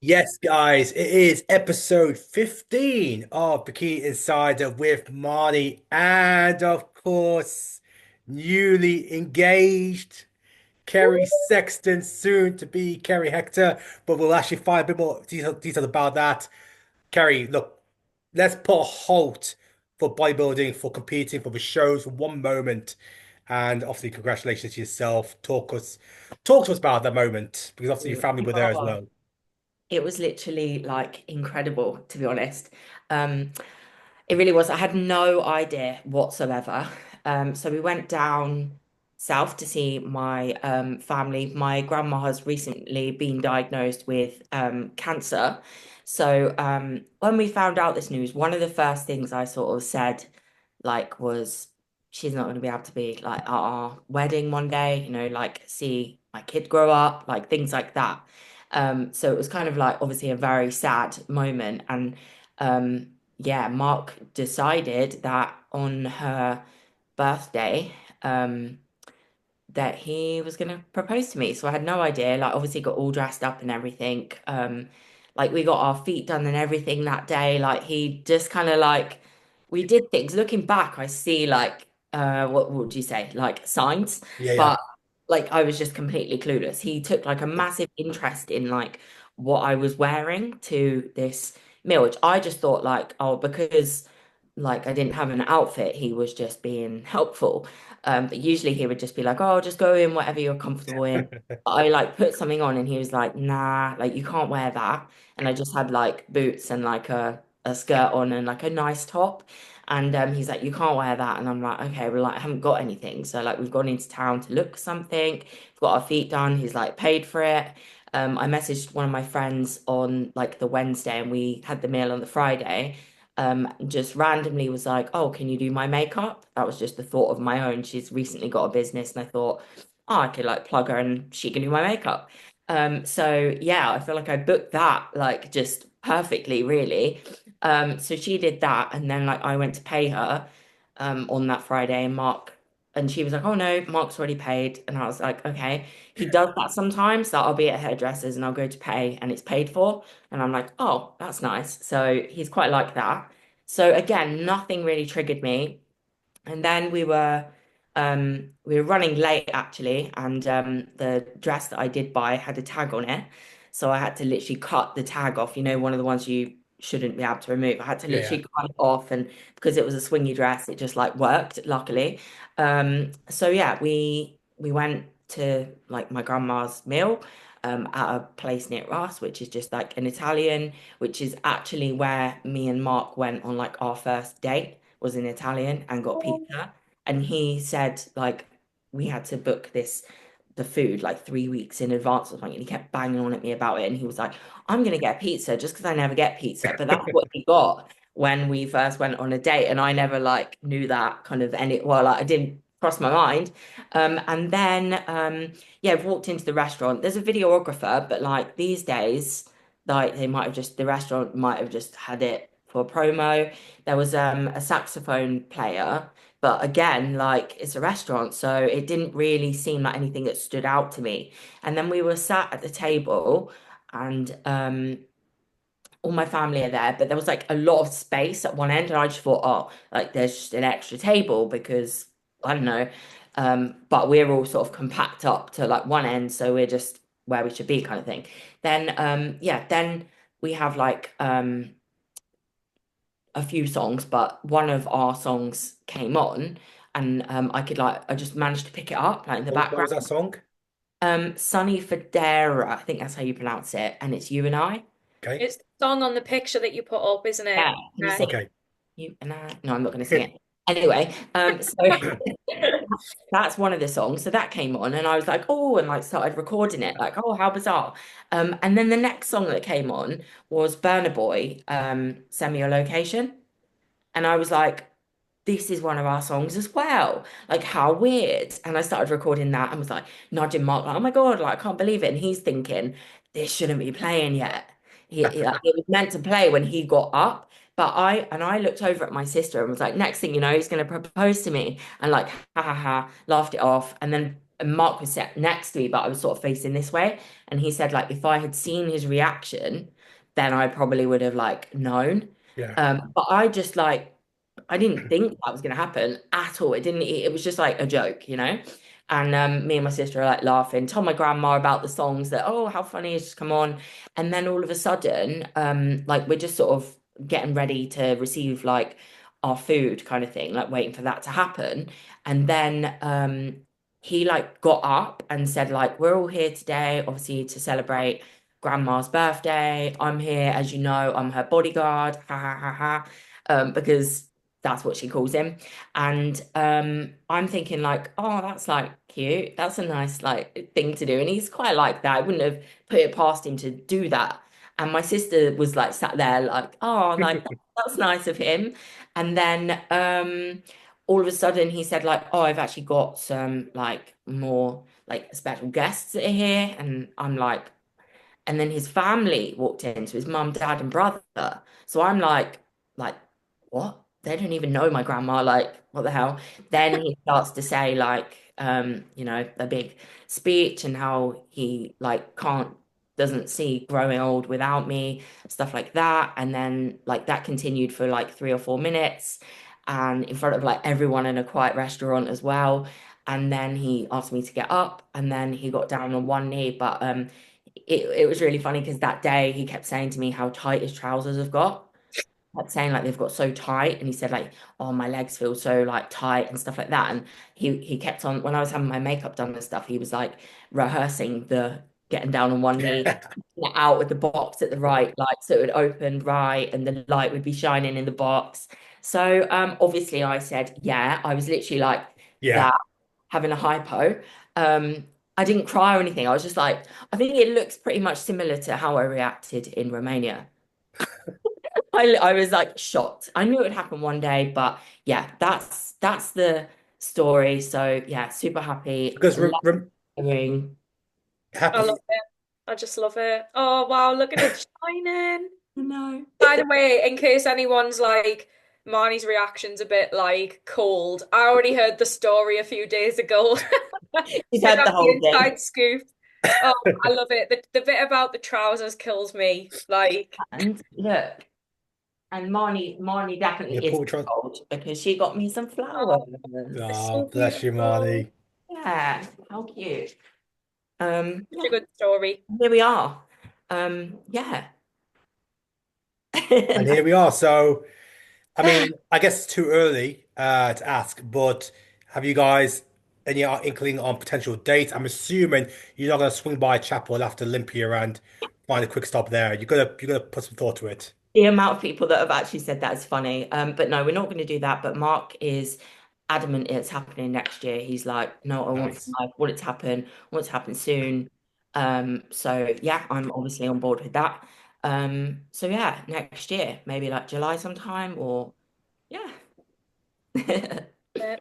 Yes, guys, it is episode 15 of Bikini Insider with Marty and, of course, newly engaged Kerry Sexton, soon to be Kerry Hector. But we'll actually find a bit more detail about that. Kerry, look, let's put a halt for bodybuilding, for competing, for the shows for one moment. And obviously, congratulations to yourself. Talk to us about that moment because obviously your family were there as Oh, well. it was literally like incredible, to be honest. Um, it really was. I had no idea whatsoever. So we went down south to see my family. My grandma has recently been diagnosed with cancer. So when we found out this news, one of the first things I sort of said, was she's not going to be able to be like at our wedding one day, like see my kid grow up, like things like that. So it was kind of like obviously a very sad moment. And yeah, Mark decided that on her birthday, that he was going to propose to me. So I had no idea. Like, obviously, got all dressed up and everything. Like, we got our feet done and everything that day. Like, he just kind of like, we did things. Looking back, I see like, what would you say? Like signs. Yeah, yeah. But like, I was just completely clueless. He took like a massive interest in like what I was wearing to this meal, which I just thought like, oh, because like I didn't have an outfit, he was just being helpful. But usually he would just be like, "Oh, just go in whatever you're comfortable in." I like put something on, and he was like, "Nah, like you can't wear that." And I just had like boots and like a skirt on and like a nice top. And he's like, "You can't wear that." And I'm like, "Okay, well, like I haven't got anything." So like we've gone into town to look for something. We've got our feet done. He's like paid for it. I messaged one of my friends on like the Wednesday, and we had the meal on the Friday. Just randomly was like, "Oh, can you do my makeup?" That was just the thought of my own. She's recently got a business, and I thought, oh, I could like plug her and she can do my makeup. So yeah, I feel like I booked that like just perfectly, really. So she did that, and then like I went to pay her on that Friday, and and she was like, "Oh no, Mark's already paid," and I was like, "Okay." He does that sometimes. That I'll be at hairdressers and I'll go to pay, and it's paid for. And I'm like, oh, that's nice. So he's quite like that. So again, nothing really triggered me. And then we were running late actually, and the dress that I did buy had a tag on it. So I had to literally cut the tag off, one of the ones you shouldn't be able to remove. I had to Yeah, yeah. literally cut it off, and because it was a swingy dress, it just like worked, luckily. So yeah, we went to like my grandma's meal at a place near us, which is just like an Italian, which is actually where me and Mark went on like our first date, was in Italian and got pizza. And he said like we had to book the food like 3 weeks in advance or something. And he kept banging on at me about it. And he was like, I'm gonna get pizza just because I never get pizza. But that's what he got when we first went on a date. And I never like knew that kind of any well, like, I didn't cross my mind. And then yeah, I've walked into the restaurant. There's a videographer, but like these days, like the restaurant might have just had it for promo. There was a saxophone player, but again, like it's a restaurant, so it didn't really seem like anything that stood out to me. And then we were sat at the table, and all my family are there, but there was like a lot of space at one end, and I just thought, oh, like there's just an extra table because I don't know. But we're all sort of compact up to like one end, so we're just where we should be, kind of thing. Then yeah, then we have like a few songs, but one of our songs came on, and I just managed to pick it up like in the What background. was that song? Sunny Federa, I think that's how you pronounce it, and it's You and I. Okay. It's the song on the picture that you put up, isn't Yeah, it? can you Yeah. sing Okay. You and I? No, I'm not going to sing it. Anyway, so that's one of the songs. So that came on, and I was like, oh, and like started recording it, like, oh, how bizarre. And then the next song that came on was Burna Boy, Send Me Your Location. And I was like, this is one of our songs as well. Like, how weird. And I started recording that and was like, nudging Mark, like, oh my God, like, I can't believe it. And he's thinking, this shouldn't be playing yet. Like, it was meant to play when he got up. But I looked over at my sister and was like, next thing you know, he's going to propose to me. And like, ha ha ha, laughed it off. And then and Mark was sat next to me, but I was sort of facing this way. And he said, like, if I had seen his reaction, then I probably would have like known. Yeah. But I just like I didn't think that was gonna happen at all. It didn't, it was just like a joke, you know? And me and my sister are like laughing, told my grandma about the songs that, oh, how funny it's just come on. And then all of a sudden, like we're just sort of getting ready to receive like our food kind of thing, like waiting for that to happen. And then he like got up and said, like, we're all here today, obviously, to celebrate grandma's birthday. I'm here, as you know, I'm her bodyguard, ha ha ha ha. Because that's what she calls him. And I'm thinking like, oh, that's like cute. That's a nice like thing to do. And he's quite like that. I wouldn't have put it past him to do that. And my sister was like sat there like, oh, like that's nice of him. And then all of a sudden he said like, oh, I've actually got some like more like special guests that are here. And I'm like, and then his family walked in, so his mum, dad, and brother. So I'm like, what? They don't even know my grandma. Like, what the hell? Then he starts to say like, a big speech and how he like can't, doesn't see growing old without me, stuff like that. And then like that continued for like 3 or 4 minutes, and in front of like everyone in a quiet restaurant as well. And then he asked me to get up, and then he got down on one knee, but it was really funny because that day he kept saying to me how tight his trousers have got. Kept saying like they've got so tight, and he said like, "Oh, my legs feel so like tight and stuff like that." And he kept on when I was having my makeup done and stuff. He was like rehearsing the getting down on one knee, out with the box at the right light so it would open right, and the light would be shining in the box. So obviously I said yeah. I was literally like Yeah. that, having a hypo. I didn't cry or anything. I was just like, I think it looks pretty much similar to how I reacted in Romania. I was like shocked. I knew it would happen one day, but yeah, that's the story. So yeah, super happy. Because Love hearing. I happy. love it. I just love it. Oh wow, look at it shining. No, By the way, in case anyone's like, Marnie's reaction's a bit like cold. I already heard the story a few days ago. she's I had the got the whole thing. inside scoop. Oh, I love it. The bit about the trousers kills me. Like, And look, and Marnie Yeah, definitely is portrait. cold because she got me some oh, flowers. it's Oh, so bless you, beautiful. Marty. Yeah, how cute. Such a Yeah, good story. here we are. Yeah. And here we are. So, I mean, I guess it's too early to ask, but have you guys any inkling on potential dates? I'm assuming you're not gonna swing by Chapel after Olympia and find a quick stop there. You're gonna put some thought to it. The amount of people that have actually said that is funny. But no, we're not going to do that. But Mark is adamant it's happening next year. He's like, no, Nice. I want it to happen. I want it to happen soon. So yeah, I'm obviously on board with that. So yeah, next year, maybe like July sometime, or yeah. Yeah.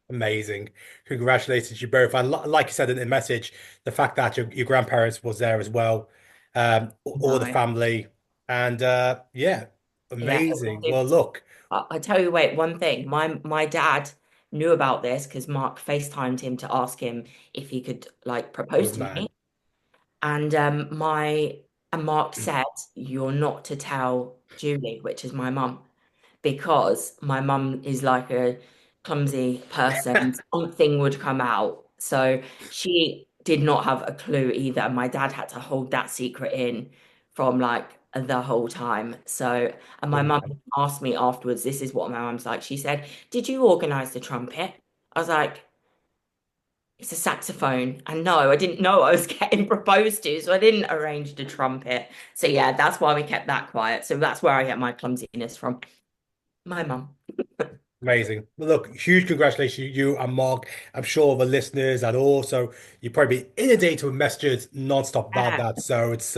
Amazing. Congratulations, you both. And like you said in the message, the fact that your grandparents was there as well, all the No, family, and yeah, yeah. amazing. Well, look, I tell you, wait, one thing. My dad knew about this because Mark FaceTimed him to ask him if he could like propose good to me. man. And Mark said, "You're not to tell Julie," which is my mum, because my mum is like a clumsy person. Something would come out. So she did not have a clue either. My dad had to hold that secret in from like the whole time. So, and my Good mum man. asked me afterwards, this is what my mum's like. She said, "Did you organize the trumpet?" I was like, it's a saxophone. And no, I didn't know I was getting proposed to, so I didn't arrange the trumpet. So yeah, that's why we kept that quiet. So that's where I get my clumsiness from. My mum. Amazing. Well, look, huge congratulations, you and Mark. I'm sure the listeners and also you probably be inundated with messages non-stop about Yeah. that. So it's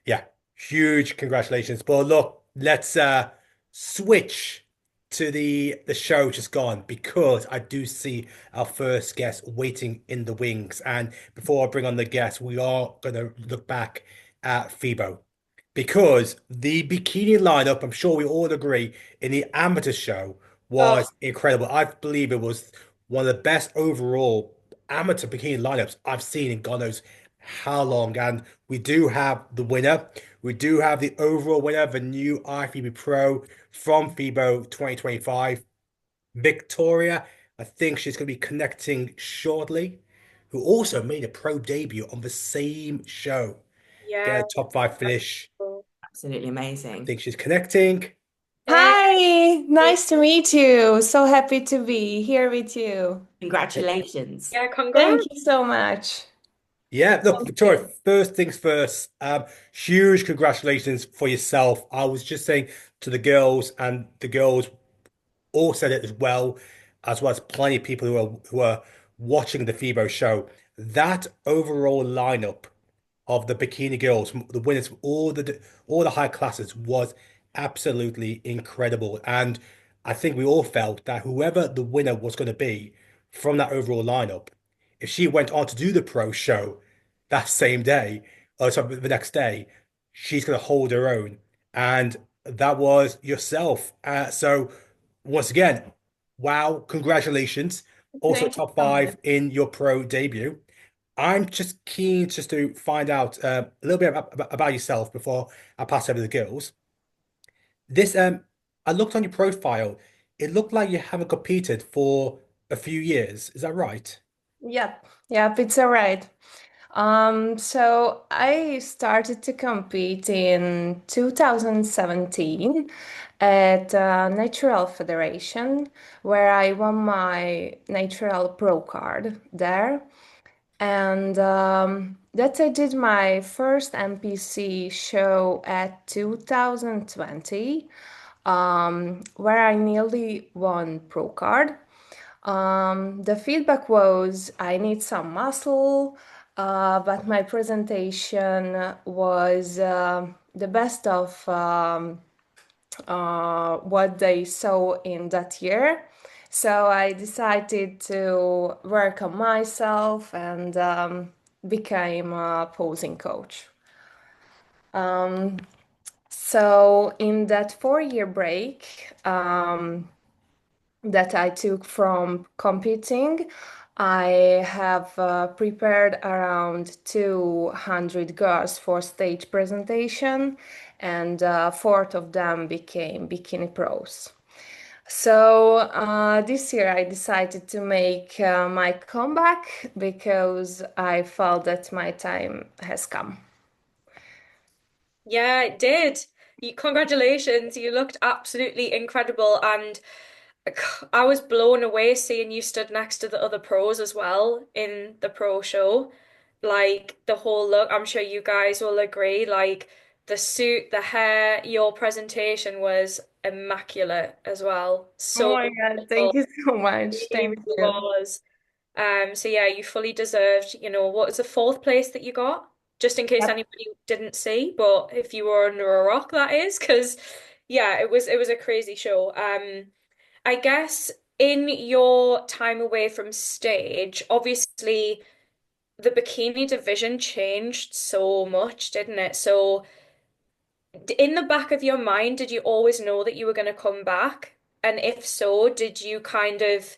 yeah, huge congratulations. But look, let's switch to the show just gone because I do see our first guest waiting in the wings. And before I bring on the guest, we are gonna look back at Fibo because the bikini lineup, I'm sure we all agree, in the amateur show Oh, was incredible. I believe it was one of the best overall amateur bikini lineups I've seen in God knows how long. And we do have the winner. We do have the overall winner of the new IFBB Pro from FIBO 2025. Victoria, I think she's going to be connecting shortly, who also made a pro debut on the same show. Get Yeah. a top five finish. Absolutely I amazing. think she's connecting. Hey, Hi, nice to meet you. So happy to be here with you. Congratulations. yeah, Thank congrats. you so much. Yeah, look, Thank Victoria, you. first things first, huge congratulations for yourself. I was just saying to the girls, and the girls all said it as well as plenty of people who are watching the FIBO show. That overall lineup of the bikini girls, the winners from all the high classes, was absolutely incredible. And I think we all felt that whoever the winner was going to be from that overall lineup, if she went on to do the pro show that same day, or sorry, the next day, she's going to hold her own. And that was yourself. So once again, wow, congratulations. Also Thank you top so much. five in your pro debut. I'm just keen just to find out a little bit about yourself before I pass over to the girls. This I looked on your profile. It looked like you haven't competed for a few years. Is that right? Yep, it's all right. So I started to compete in 2017 at Natural Federation, where I won my Natural Pro card there. And that I did my first NPC show at 2020, where I nearly won Pro card. The feedback was I need some muscle, but my presentation was the best of what they saw in that year. So I decided to work on myself and became a posing coach. Um, so in that 4 year break that I took from competing, I have prepared around 200 girls for stage presentation, and fourth of them became bikini pros. So this year I decided to make my comeback because I felt that my time has come. Yeah, it did. Congratulations. You looked absolutely incredible. And I was blown away seeing you stood next to the other pros as well in the pro show. Like the whole look, I'm sure you guys will agree. Like the suit, the hair, your presentation was immaculate as well. Oh So my God, thank beautiful. you so much. Really, Thank really you. was. So yeah, you fully deserved, what was the fourth place that you got? Just in case Yep. anybody didn't see, but if you were under a rock, that is, because yeah, it was a crazy show. I guess in your time away from stage, obviously the bikini division changed so much, didn't it? So in the back of your mind, did you always know that you were going to come back? And if so, did you kind of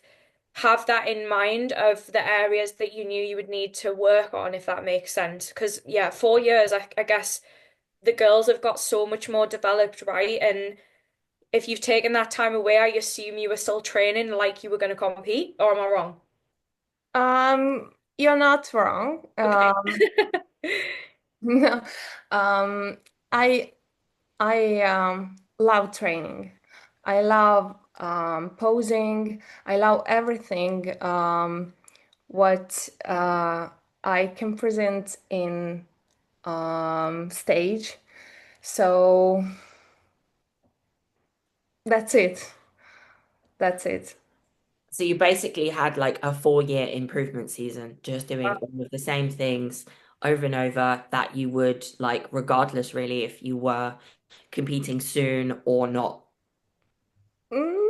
have that in mind of the areas that you knew you would need to work on, if that makes sense? Because, yeah, 4 years, I guess the girls have got so much more developed, right? And if you've taken that time away, I assume you were still training like you were going to compete, or am I wrong? You're not wrong. Okay. No, um, I love training. I love posing. I love everything what I can present in stage. So that's it. That's it. So you basically had like a 4 year improvement season, just doing all of the same things over and over that you would like, regardless really if you were competing soon or not, Mm,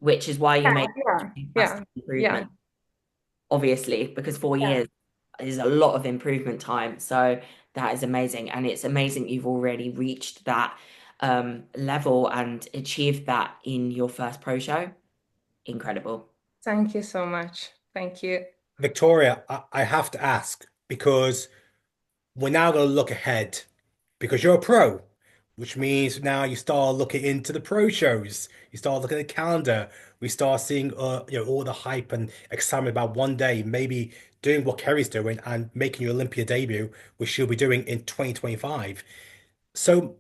which is why you yeah, made yeah, massive yeah, yeah. improvement, obviously, because four Yeah. years is a lot of improvement time. So that is amazing. And it's amazing you've already reached that level and achieved that in your first pro show. Incredible. Thank you so much. Thank you. Victoria, I have to ask because we're now going to look ahead because you're a pro, which means now you start looking into the pro shows. You start looking at the calendar. We start seeing, all the hype and excitement about one day maybe doing what Kerry's doing and making your Olympia debut, which she'll be doing in 2025. So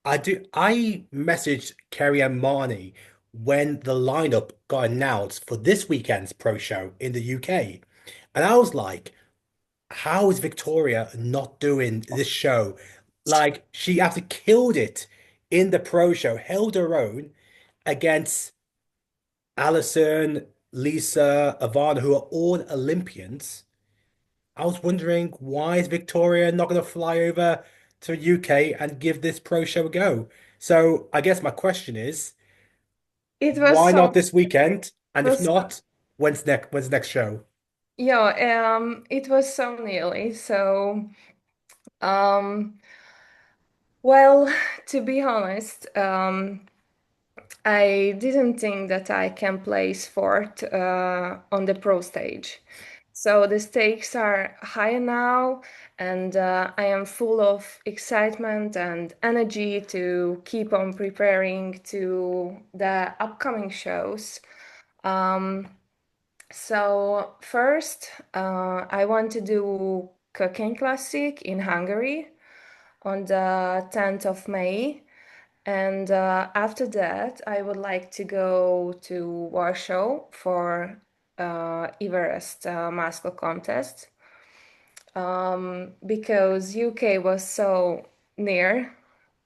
I messaged Carrie and Marnie when the lineup got announced for this weekend's pro show in the UK. And I was like, how is Victoria not doing this show? Like she actually killed it in the pro show, held her own against Alison, Lisa, Ivana, who are all Olympians. I was wondering why is Victoria not going to fly over to UK and give this pro show a go? So I guess my question is, It was why so, not this weekend? it And if was, not, when's next show? yeah, it was so nearly. So, um, well, to be honest, I didn't think that I can place fourth on the pro stage. So the stakes are high now, and I am full of excitement and energy to keep on preparing to the upcoming shows. Um, so first, I want to do Cooking Classic in Hungary on the 10th of May. And after that, I would like to go to Warsaw for Everest Muscle Contest because UK was so near.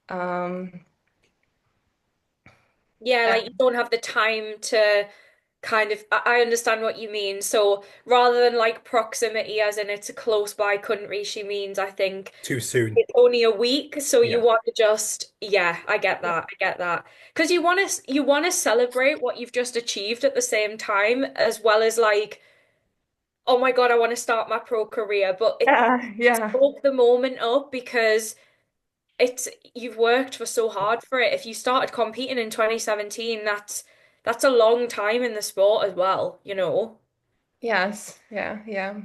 Um, Yeah, like you don't have the time to kind of, I understand what you mean. So rather than like proximity, as in it's a close by country, she means I think Too soon. it's only a week, so you Yeah, want to just, yeah, I get yeah. that. I get that. Because you want to celebrate what you've just achieved at the same time, as well as like, oh my God, I want to start my pro career. But it Yeah. soak the moment up because it's you've worked for so hard for it. If you started competing in 2017, that's a long time in the sport as well, you know. Yes. Yeah. Yeah.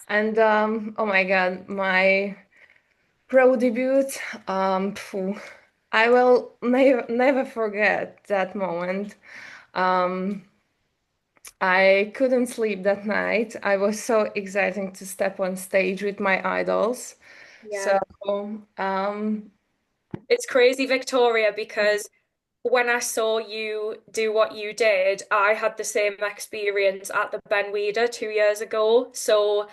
And oh my God, my pro debut. Phew, I will never forget that moment. Um, I couldn't sleep that night. I was so excited to step on stage with my idols. So, Yeah. um, It's crazy, Victoria, because when I saw you do what you did, I had the same experience at the Ben Weider 2 years ago. So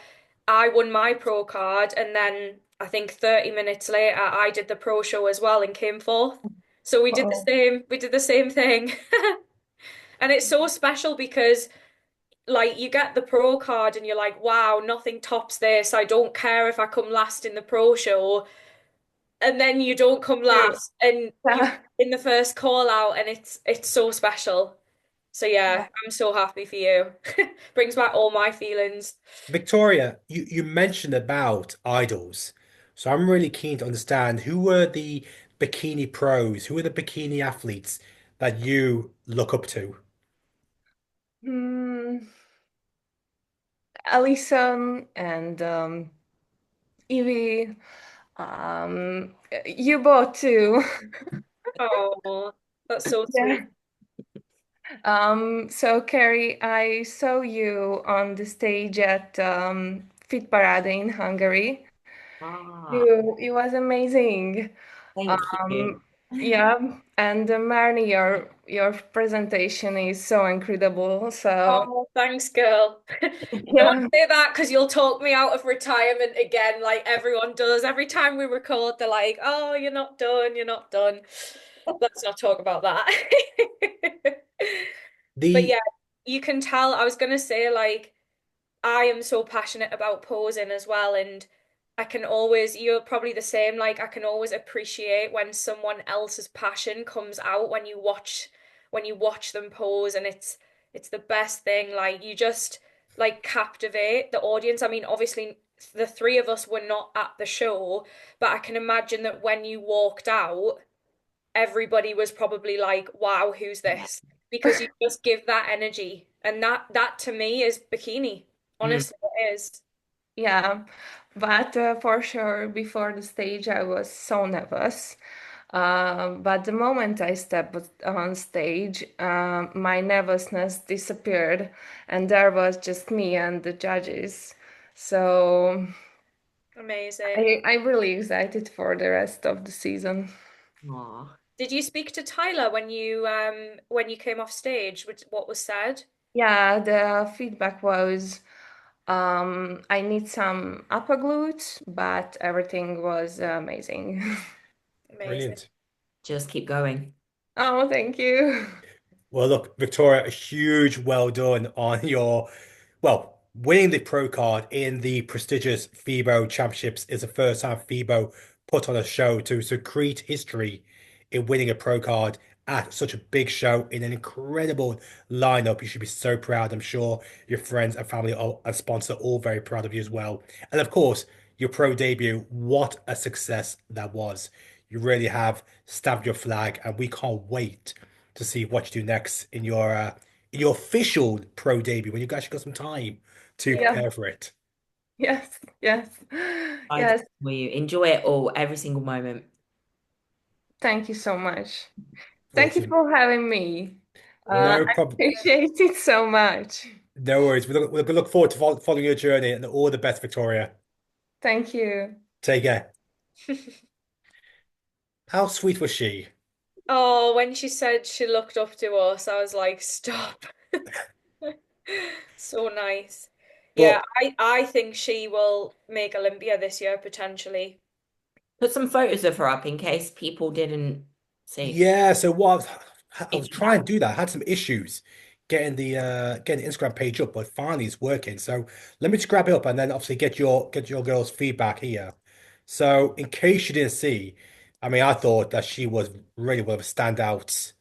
I won my pro card, and then I think 30 minutes later, I did the pro show as well and came fourth. So oh, we did the same thing. And it's so special because like you get the pro card and you're like, wow, nothing tops this. I don't care if I come last in the pro show. And then you don't come you. last and you Yeah, in the first call out and it's so special. So yeah. yeah, I'm so happy for you. Brings back all my feelings. Victoria, you mentioned about idols, so I'm really keen to understand who were the bikini pros, who were the bikini athletes that you look up to? Hmm, Alison and Evie, you both too. Oh, that's so sweet. Yeah. So Carrie, I saw you on the stage at Fit Parade in Hungary. Ah, You it was amazing. thank you. Um, yeah, and Marnie, your presentation is so incredible. So Oh, thanks, girl. Don't yeah, say that because you'll talk me out of retirement again, like everyone does. Every time we record, they're like, "Oh, you're not done. You're not done." Let's not talk about that. But The yeah, you can tell. I was gonna say, like, I am so passionate about posing as well, and I can always, you're probably the same, like I can always appreciate when someone else's passion comes out when you watch them pose and it's the best thing. Like you just like captivate the audience. I mean, obviously the three of us were not at the show, but I can imagine that when you walked out, everybody was probably like, "Wow, who's this?" Because you just give that energy. And that to me is bikini. Mm. Honestly, it is. Yeah, but for sure, before the stage, I was so nervous. But the moment I stepped on stage, my nervousness disappeared, and there was just me and the judges. So Amazing. I'm really excited for the rest of the season. Aw. Did you speak to Tyler when you came off stage? What was said? Yeah, the feedback was I need some upper glutes, but everything was amazing. Amazing. Brilliant. Just keep going. Oh, thank you. Well, look, Victoria, a huge well done on your, well, winning the pro card in the prestigious Fibo Championships is the first time Fibo put on a show to create history in winning a pro card at such a big show in an incredible lineup. You should be so proud. I'm sure your friends and family and sponsor are all very proud of you as well. And of course, your pro debut, what a success that was. You really have stabbed your flag, and we can't wait to see what you do next in your official pro debut when you actually got some time to Yeah. Yeah, prepare for it. yes, yes, I yes. for you. Enjoy it all, every single moment. Thank you so much. Thank you Awesome. for having me. No I problem. appreciate it so much. No worries. We look forward to following your journey and all the best, Victoria. Thank you. Take care. How sweet was she? Oh, when she said she looked up to us, I was like, stop. So nice. Yeah, But I think she will make Olympia this year potentially. Put some photos of her up in case people didn't see. yeah, so what I If was you trying to can. do that. I had some issues getting the Instagram page up, but finally it's working. So let me just grab it up and then obviously get your girl's feedback here. So in case you didn't see, I mean I thought that she was really one of the standouts.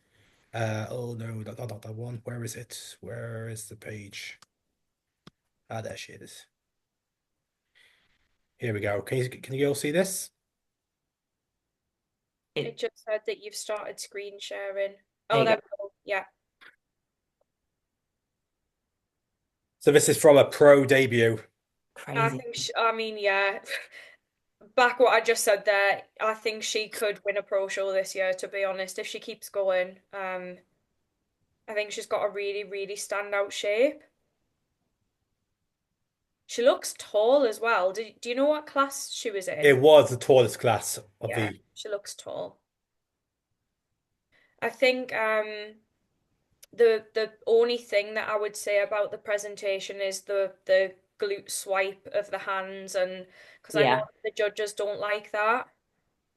Oh no, not that one. Where is it? Where is the page? Ah, there she is. Here we go. Can you all see this? It It, just said that you've started screen sharing. there Oh, you go. there we go. Yeah. So this is from a pro debut. I Crazy. think I mean, yeah. Back what I just said there, I think she could win a pro show this year, to be honest, if she keeps going. I think she's got a really, really standout shape. She looks tall as well. Do you know what class she was It in? was the tallest class of Yeah, the. she looks tall. I think the only thing that I would say about the presentation is the glute swipe of the hands, and because I know Yeah. the judges don't like that,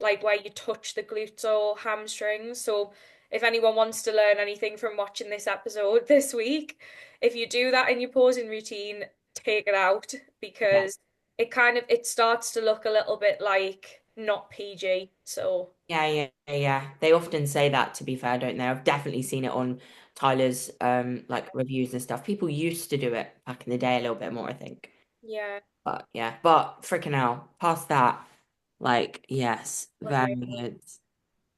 like where you touch the glutes or hamstrings. So if anyone wants to learn anything from watching this episode this week, if you do that in your posing routine, take it out Yeah. because it starts to look a little bit like not PG. So Yeah. They often say that, to be fair, don't they? I've definitely seen it on Tyler's like reviews and stuff. People used to do it back in the day a little bit more, I think. yeah, But yeah, but freaking hell, past that, like, yes, very amazing. good.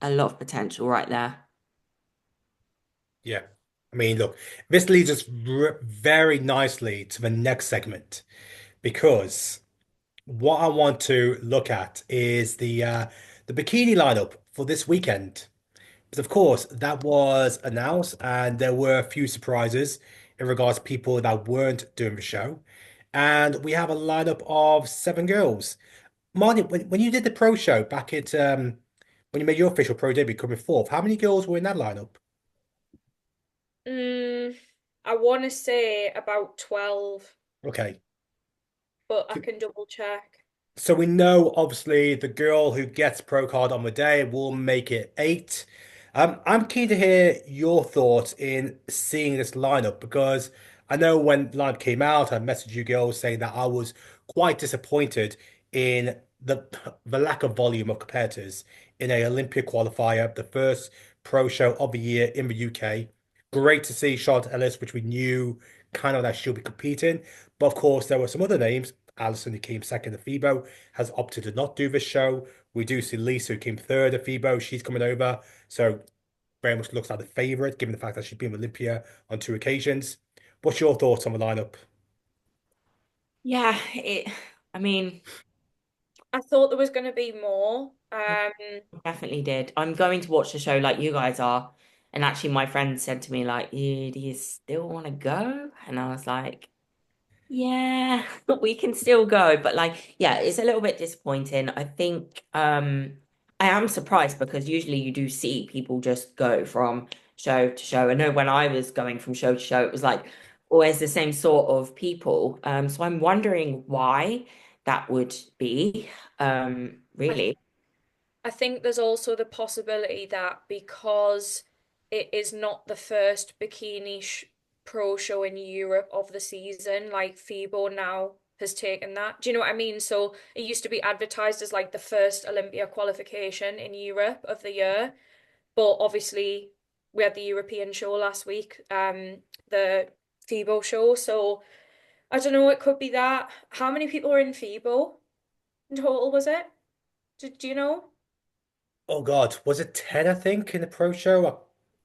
A lot of potential right there. Yeah. I mean, look, this leads us very nicely to the next segment because what I want to look at is the bikini lineup for this weekend. But of course, that was announced, and there were a few surprises in regards to people that weren't doing the show. And we have a lineup of seven girls. Marty, when you did the pro show back at when you made your official pro debut coming forth, how many girls were in that lineup? Mm, I want to say about 12, Okay. but I can double check. So we know obviously the girl who gets pro card on the day will make it eight. I'm keen to hear your thoughts in seeing this lineup because I know when the lineup came out, I messaged you girls saying that I was quite disappointed in the lack of volume of competitors in a Olympia qualifier, the first pro show of the year in the UK. Great to see Charlotte Ellis, which we knew kind of that she'll be competing. But of course, there were some other names. Alison, who came second at FIBO, has opted to not do this show. We do see Lisa, who came third at FIBO. She's coming over. So very much looks like the favourite, given the fact that she's been with Olympia on two occasions. What's your thoughts on the lineup? Yeah, I mean, I thought there was going to be more. definitely did. I'm going to watch the show like you guys are. And actually, my friend said to me, like, do you still want to go? And I was like, yeah, we can still go. But like, yeah, it's a little bit disappointing. I think I am surprised because usually you do see people just go from show to show. I know when I was going from show to show, it was like always the same sort of people. So I'm wondering why that would be, I really. I think there's also the possibility that because it is not the first bikini sh pro show in Europe of the season, like Fibo now has taken that. Do you know what I mean? So it used to be advertised as like the first Olympia qualification in Europe of the year, but obviously we had the European show last week, the Fibo show. So I don't know, it could be that. How many people were in Fibo in total was it? Do you know? Oh God, was it 10, I think, in the pro show?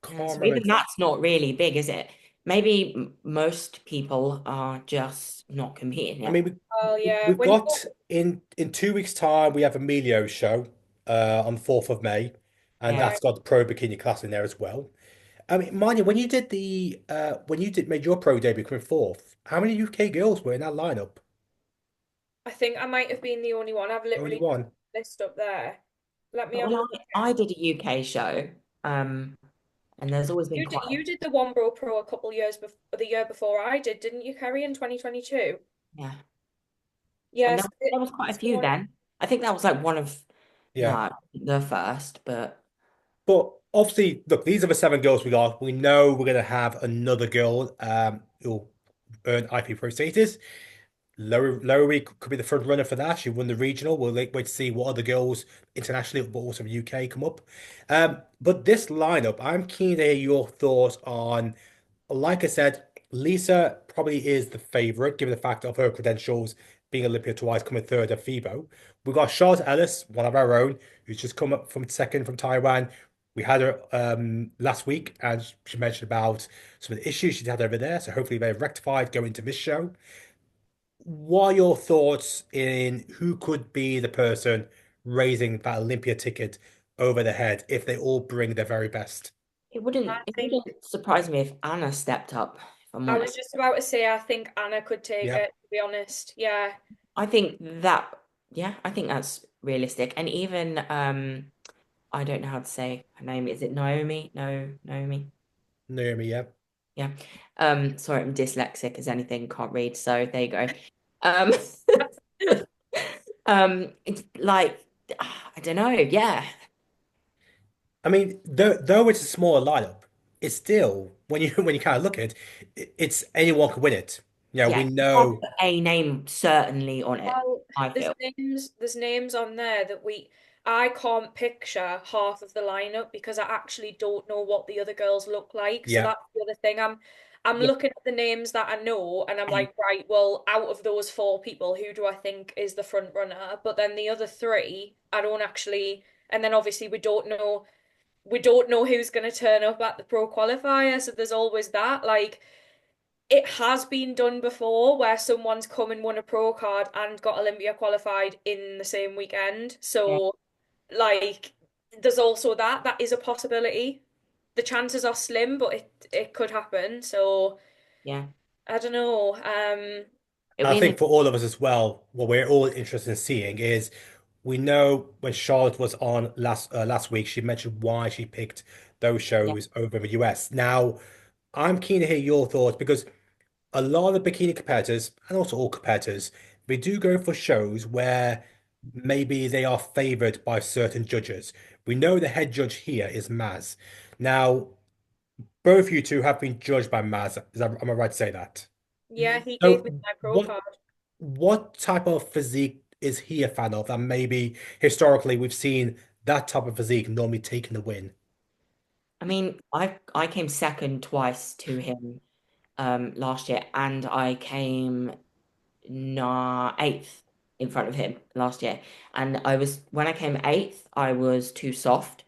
I Yeah, can't so remember. even that's not really big, is it? Maybe most people are just not competing I yet. mean, Oh yeah, we've when you got in 2 weeks' time we have Emilio's show on the 4th of May, and Yeah. yeah, that's got the pro bikini class in there as well. I mean, mind you, when you did made your pro debut coming fourth, how many UK girls were in that lineup? I think I might have been the only one. I've Only literally got one. the list up there. Let me have a Well, look I again. did a UK show, and there's always been quite You did the One Bro Pro a couple years before the year before I did, didn't you, Carrie, in 2022? yeah, and Yes, there was quite a it's few then. I think that was like one of Yeah. no the first, but But obviously, look, these are the seven girls we got. We know we're gonna have another girl who'll earn IP pro status. Lowery could be the front runner for that. She won the regional. We'll wait to see what other girls internationally, but also UK, come up. But this lineup, I'm keen to hear your thoughts on. Like I said, Lisa probably is the favorite, given the fact of her credentials being Olympia twice, coming third at FIBO. We've got Charlotte Ellis, one of our own, who's just come up from second from Taiwan. We had her last week, and she mentioned about some of the issues she's had over there. So hopefully they're rectified going into this show. What are your thoughts in who could be the person raising that Olympia ticket over the head if they all bring their very best? I it think wouldn't surprise me if Anna stepped up, if I'm I was honest. just about to say I think Anna could take Yeah, it, to be honest. Yeah. I think that yeah, I think that's realistic. And even I don't know how to say her name. Is it Naomi? No, Naomi. Naomi, yeah. Yeah. Sorry, I'm dyslexic as anything, can't read, so there you go. Um it's like I don't know, yeah. I mean, though it's a smaller lineup, it's still when you when you kind of look at it's anyone can win it. We Yeah, you can't know. put a name certainly on it, Well, I feel. there's names on there that I can't picture half of the lineup because I actually don't know what the other girls look like. So Yeah, that's the other thing. I'm Yeah. looking at the names that I know and I'm And like, right, well, out of those four people, who do I think is the front runner? But then the other three, I don't actually, and then obviously we don't know who's going to turn up at the pro qualifier, so there's always that. Like it has been done before where someone's come and won a pro card and got Olympia qualified in the same weekend. yeah, So, like, there's also that is a possibility. The chances are slim, but it could happen. So, yeah. I don't know. It'll I be think for all of us as well, what we're all interested in seeing is we know when Charlotte was on last week, she mentioned why she picked those yeah, shows over the US. Now, I'm keen to hear your thoughts because a lot of the bikini competitors, and also all competitors, they do go for shows where maybe they are favored by certain judges. We know the head judge here is Maz. Now, both you two have been judged by Maz. Am I right to say that? yeah, he gave me So, my pro what card. what type of physique is he a fan of? And maybe historically we've seen that type of physique normally taking the win. I mean, I came second twice to him last year, and I came eighth in front of him last year. And I was when I came eighth, I was too soft,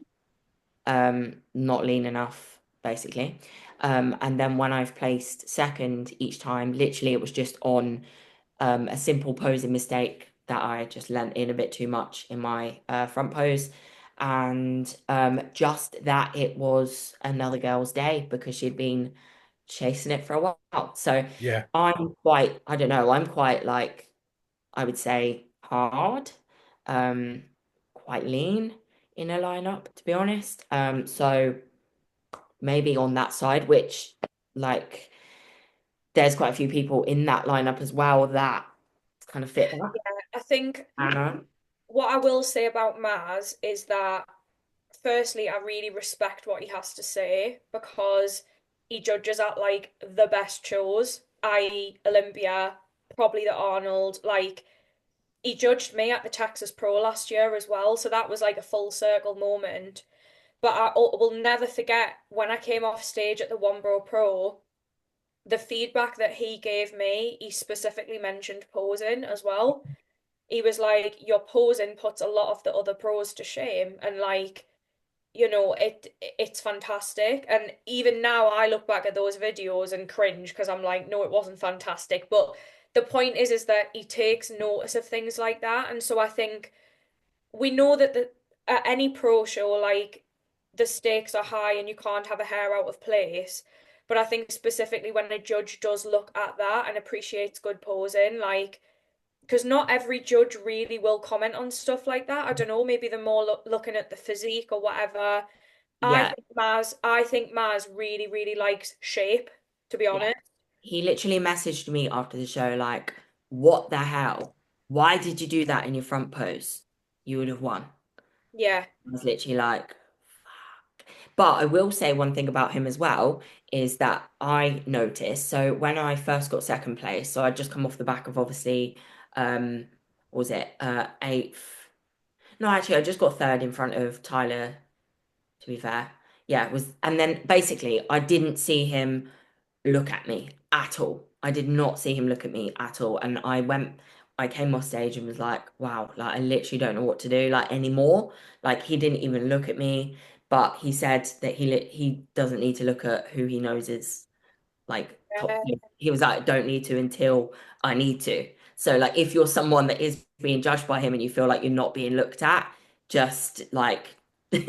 not lean enough, basically. And then when I've placed second each time, literally it was just on. a simple posing mistake that I just lent in a bit too much in my front pose. And just that it was another girl's day because she'd been chasing it for a while. So Yeah. I don't know, I'm quite like, I would say hard, um, quite lean in a lineup, to be honest. So maybe on that side, which like there's quite a few people in that lineup as well that kind of fit that. I think Anna, what I will say about Maz is that firstly, I really respect what he has to say because he judges at like the best shows, i.e. Olympia, probably the Arnold. Like he judged me at the Texas Pro last year as well, so that was like a full circle moment. But I will never forget when I came off stage at the One Bro Pro, the feedback that he gave me, he specifically mentioned posing as well. He was like, your posing puts a lot of the other pros to shame, and like it's fantastic. And even now I look back at those videos and cringe because I'm like, no, it wasn't fantastic. But the point is that he takes notice of things like that. And so I think we know that at any pro show, like the stakes are high and you can't have a hair out of place. But I think specifically when a judge does look at that and appreciates good posing, like because not every judge really will comment on stuff like that. I don't know, maybe they're more looking at the physique or whatever. yeah, I think Maz really, really likes shape, to be yeah. honest. He literally messaged me after the show, like, what the hell? Why did you do that in your front pose? You would have won. Yeah. I was literally like, but I will say one thing about him as well is that I noticed. So when I first got second place, so I'd just come off the back of obviously, what was it eighth? No, actually, I just got third in front of Tyler, to be fair. Yeah, it was, and then basically I didn't see him look at me at all. I did not see him look at me at all. And I came off stage and was like, wow, like I literally don't know what to do like anymore. Like he didn't even look at me, but he said that he doesn't need to look at who he knows is like top. Yeah. He was like, don't need to until I need to. So like if you're someone that is being judged by him and you feel like you're not being looked at, just like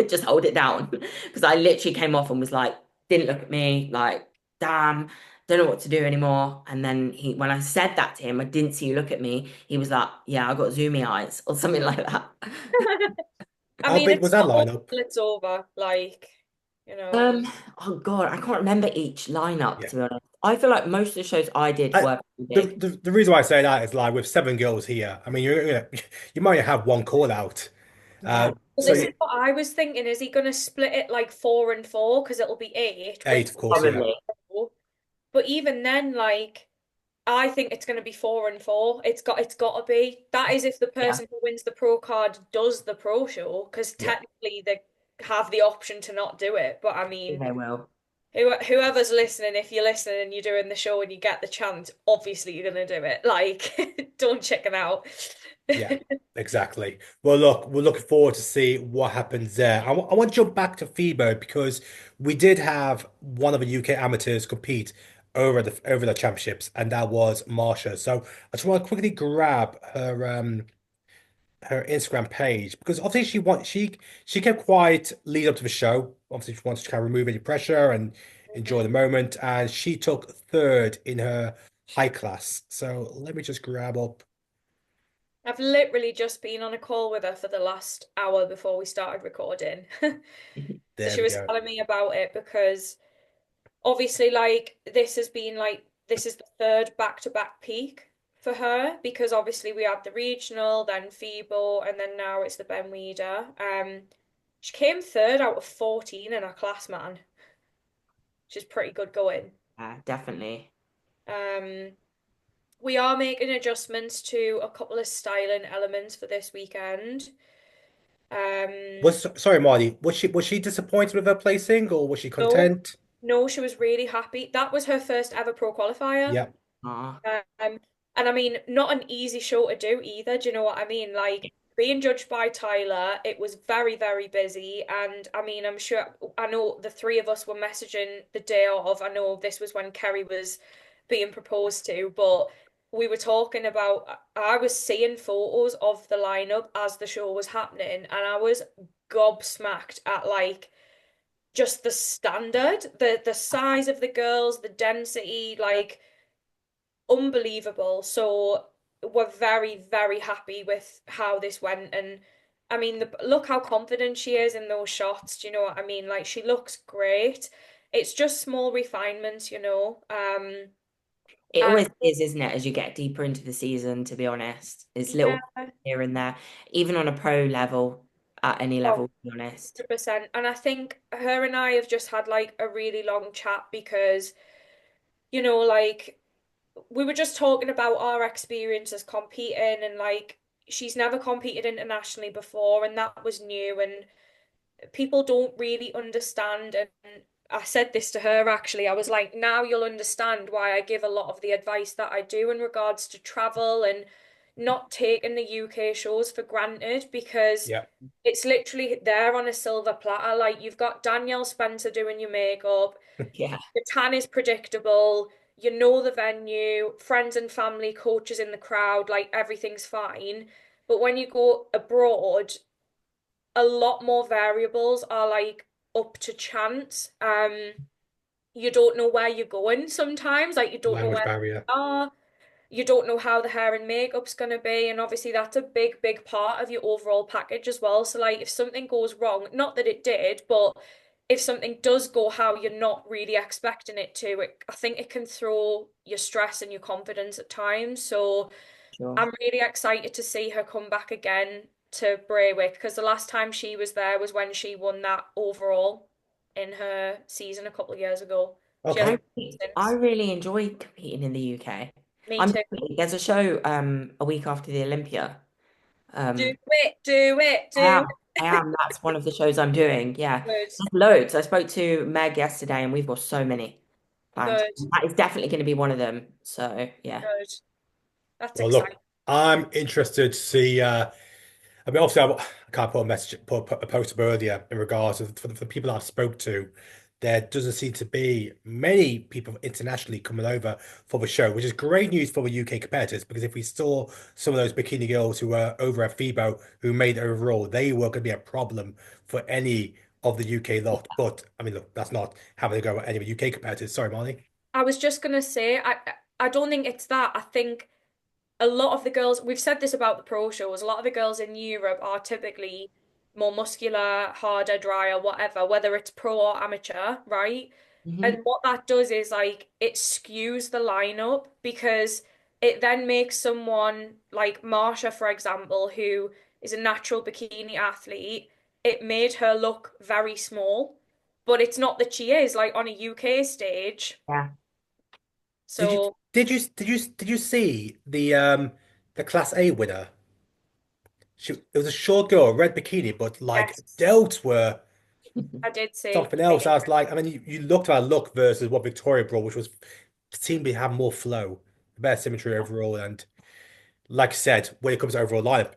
just hold it down. Because I literally came off and was like, didn't look at me, like, damn, don't know what to do anymore. And then when I said that to him, I didn't see you look at me. He was like, yeah, I got zoomy eyes or something like that. I How mean, big was it's that not over lineup? till it's over. Like, you know. Um, oh God, I can't remember each lineup Yeah. to be honest. I feel like most of the shows I did I, were pretty the, big. the the reason why I say that is like with seven girls here. I mean, you might have one call out. Yeah, Well, So this is what I was thinking. Is he going to split it like four and four? Because it'll be eight with eight, of course. Yeah. probably. four. But even then, like, I think it's going to be four and four. It's got to be. That is if the Yeah, person who wins the pro card does the pro show, because Yeah. technically they have the option to not do it. But I mean, they will. whoever's listening, if you're listening and you're doing the show and you get the chance, obviously you're going to do it. Like, don't chicken out. Yeah, exactly. Well, look, we're looking forward to see what happens there. I want to jump back to Fibo because we did have one of the UK amateurs compete over the championships, and that was Marsha. So I just want to quickly grab her Instagram page because obviously she kept quiet lead up to the show. Obviously, she wants to kind of remove any pressure and enjoy the moment, and she took third in her high class. So let me just grab up. I've literally just been on a call with her for the last hour before we started recording. So There she we was go. telling me about it because obviously, like, this is the third back-to-back peak for her because obviously we had the regional, then Fibo, and then now it's the Ben Weider. She came third out of 14 in her class, man, which is pretty good going. Yeah, definitely. Um, we are making adjustments to a couple of styling elements for this weekend. Um, Sorry, Marty. Was she disappointed with her placing, or was she no, content? no, she was really happy. That was her first ever pro qualifier. Yeah, Ah, Um, and I mean, not an easy show to do either. Do you know what I mean? Like being judged by Tyler, it was very, very busy. And I mean, I know the three of us were messaging the day of. I know this was when Carrie was being proposed to, but we were talking about, I was seeing photos of the lineup as the show was happening, and I was gobsmacked at like just the standard, the size of the girls, the density, like unbelievable. So we're very, very happy with how this went. And I mean, look how confident she is in those shots. Do you know what I mean? Like she looks great. It's just small refinements, you know. It And always is, isn't it, as you get deeper into the season, to be honest. It's yeah, little here and there, even on a pro level, at any oh, level, to be honest. 100%. And I think her and I have just had like a really long chat because, you know, like we were just talking about our experiences competing and like she's never competed internationally before and that was new and people don't really understand. And I said this to her actually. I was like, now you'll understand why I give a lot of the advice that I do in regards to travel and not taking the UK shows for granted because Yeah, it's literally there on a silver platter. Like you've got Danielle Spencer doing your makeup, Yeah. the tan is predictable, you know the venue, friends and family, coaches in the crowd, like everything's fine. But when you go abroad, a lot more variables are like up to chance. You don't know where you're going sometimes, like you don't know language where barrier. you are, you don't know how the hair and makeup's gonna be, and obviously that's a big, big part of your overall package as well. So like if something goes wrong, not that it did, but if something does go how you're not really expecting it to, I think it can throw your stress and your confidence at times. So Sure. I'm really excited to see her come back again to Braywick because the last time she was there was when she won that overall in her season a couple of years ago. She Okay. hasn't I been I since. really enjoy competing in the UK. Me too. There's a show a week after the Olympia. Do Um it, do it, I do am. I am. That's one of the shows I'm doing. Yeah. it. There's loads. I spoke to Meg yesterday and we've got so many planned. Good, That is definitely going to be one of them. So yeah. good. That's Well, exciting. look, I'm interested to see. I mean, obviously, I can't put a message, put a post up earlier in regards to for the people I spoke to. There doesn't seem to be many people internationally coming over for the show, which is great news for the UK competitors. Because if we saw some of those bikini girls who were over at Fibo who made it overall, they were going to be a problem for any of the UK lot. But I mean, look, that's not having to go at any of the UK competitors. Sorry, Marnie. I was just gonna say, I don't think it's that. I think a lot of the girls, we've said this about the pro shows, a lot of the girls in Europe are typically more muscular, harder, drier, whatever, whether it's pro or amateur, right? Hmm. And what that does is like it skews the lineup because it then makes someone like Marsha, for example, who is a natural bikini athlete, it made her look very small, but it's not that she is like on a UK stage. Yeah. Did you So, did you see the Class A winner? It was a short girl, red bikini, but like yes, delts were I did see. something else. I was like, I mean, you looked at her look versus what Victoria brought, which was seemed to have more flow, better symmetry overall. And like I said, when it comes to overall lineup,